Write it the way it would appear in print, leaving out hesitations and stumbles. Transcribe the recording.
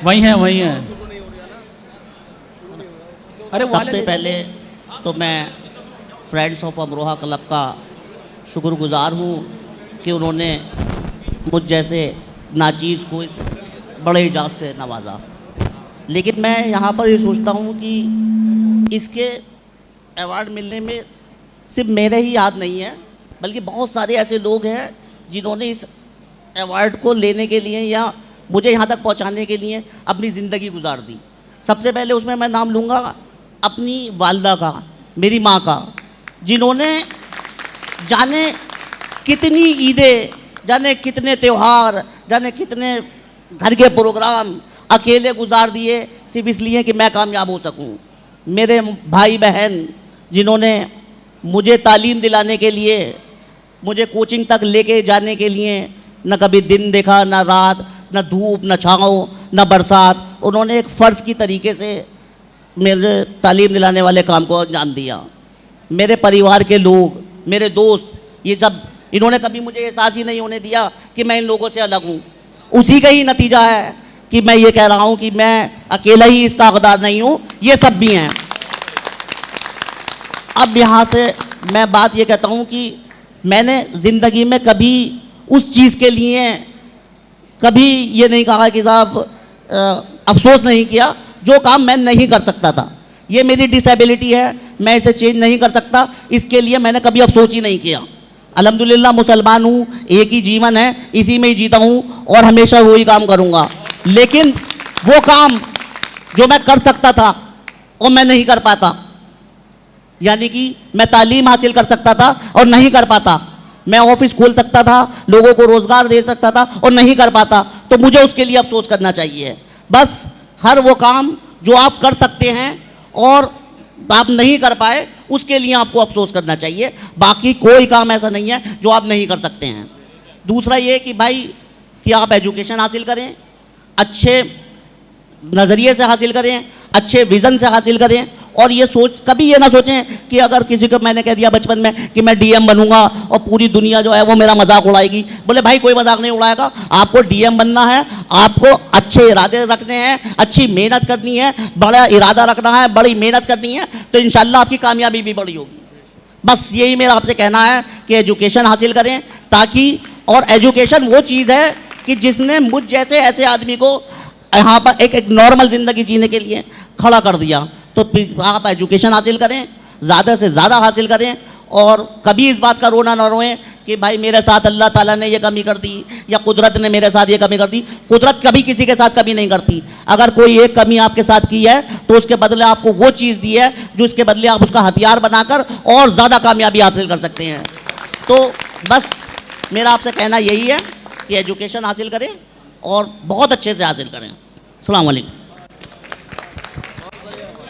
वही है वही है। अरे सबसे पहले तो मैं फ्रेंड्स ऑफ अमरोहा क्लब का शुक्रगुजार हूँ कि उन्होंने मुझ जैसे नाचीज़ को इस बड़े एजाज़ से नवाजा। लेकिन मैं यहाँ पर ये सोचता हूँ कि इसके अवार्ड मिलने में सिर्फ मेरे ही याद नहीं है, बल्कि बहुत सारे ऐसे लोग हैं जिन्होंने इस अवार्ड को लेने के लिए या मुझे यहाँ तक पहुँचाने के लिए अपनी ज़िंदगी गुजार दी। सबसे पहले उसमें मैं नाम लूँगा अपनी वालदा का, मेरी माँ का, जिन्होंने जाने कितनी ईदें, जाने कितने त्यौहार, जाने कितने घर के प्रोग्राम अकेले गुजार दिए सिर्फ इसलिए कि मैं कामयाब हो सकूं। मेरे भाई बहन जिन्होंने मुझे तालीम दिलाने के लिए, मुझे कोचिंग तक लेके जाने के लिए न कभी दिन देखा, न रात, न धूप, न छाँव, न बरसात, उन्होंने एक फ़र्ज़ की तरीके से मेरे तालीम दिलाने वाले काम को अंजाम दिया। मेरे परिवार के लोग, मेरे दोस्त, ये सब इन्होंने कभी मुझे एहसास ही नहीं होने दिया कि मैं इन लोगों से अलग हूँ। उसी का ही नतीजा है कि मैं ये कह रहा हूँ कि मैं अकेला ही इसका हकदार नहीं हूँ, ये सब भी हैं। अब यहाँ से मैं बात ये कहता हूँ कि मैंने ज़िंदगी में कभी उस चीज़ के लिए कभी ये नहीं कहा कि साहब अफसोस नहीं किया जो काम मैं नहीं कर सकता था। ये मेरी डिसेबिलिटी है, मैं इसे चेंज नहीं कर सकता, इसके लिए मैंने कभी अफसोस ही नहीं किया। अल्हम्दुलिल्लाह मुसलमान हूँ, एक ही जीवन है, इसी में ही जीता हूँ और हमेशा वही काम करूँगा। लेकिन वो काम जो मैं कर सकता था वो मैं नहीं कर पाता, यानी कि मैं तालीम हासिल कर सकता था और नहीं कर पाता, मैं ऑफिस खोल सकता था, लोगों को रोज़गार दे सकता था और नहीं कर पाता, तो मुझे उसके लिए अफसोस करना चाहिए। बस हर वो काम जो आप कर सकते हैं और आप नहीं कर पाए उसके लिए आपको अफसोस करना चाहिए, बाकी कोई काम ऐसा नहीं है जो आप नहीं कर सकते हैं। दूसरा ये कि भाई कि आप एजुकेशन हासिल करें, अच्छे नज़रिए से हासिल करें, अच्छे विज़न से हासिल करें, और ये कभी ये ना सोचें कि अगर किसी को मैंने कह दिया बचपन में कि मैं डीएम बनूंगा और पूरी दुनिया जो है वो मेरा मजाक उड़ाएगी। बोले भाई कोई मजाक नहीं उड़ाएगा, आपको डीएम बनना है, आपको अच्छे इरादे रखने हैं, अच्छी मेहनत करनी है, बड़ा इरादा रखना है, बड़ी मेहनत करनी है, तो इंशाल्लाह आपकी कामयाबी भी बड़ी होगी। बस यही मेरा आपसे कहना है कि एजुकेशन हासिल करें, ताकि, और एजुकेशन वो चीज़ है कि जिसने मुझ जैसे ऐसे आदमी को यहाँ पर एक नॉर्मल ज़िंदगी जीने के लिए खड़ा कर दिया। तो आप एजुकेशन हासिल करें, ज़्यादा से ज़्यादा हासिल करें, और कभी इस बात का रोना ना रोएं कि भाई मेरे साथ अल्लाह ताला ने ये कमी कर दी या कुदरत ने मेरे साथ ये कमी कर दी। कुदरत कभी किसी के साथ कमी नहीं करती। अगर कोई एक कमी आपके साथ की है तो उसके बदले आपको वो चीज़ दी है जो उसके बदले आप उसका हथियार बनाकर और ज़्यादा कामयाबी हासिल कर सकते हैं। तो बस मेरा आपसे कहना यही है कि एजुकेशन हासिल करें और बहुत अच्छे से हासिल करें। अस्सलाम वालेकुम।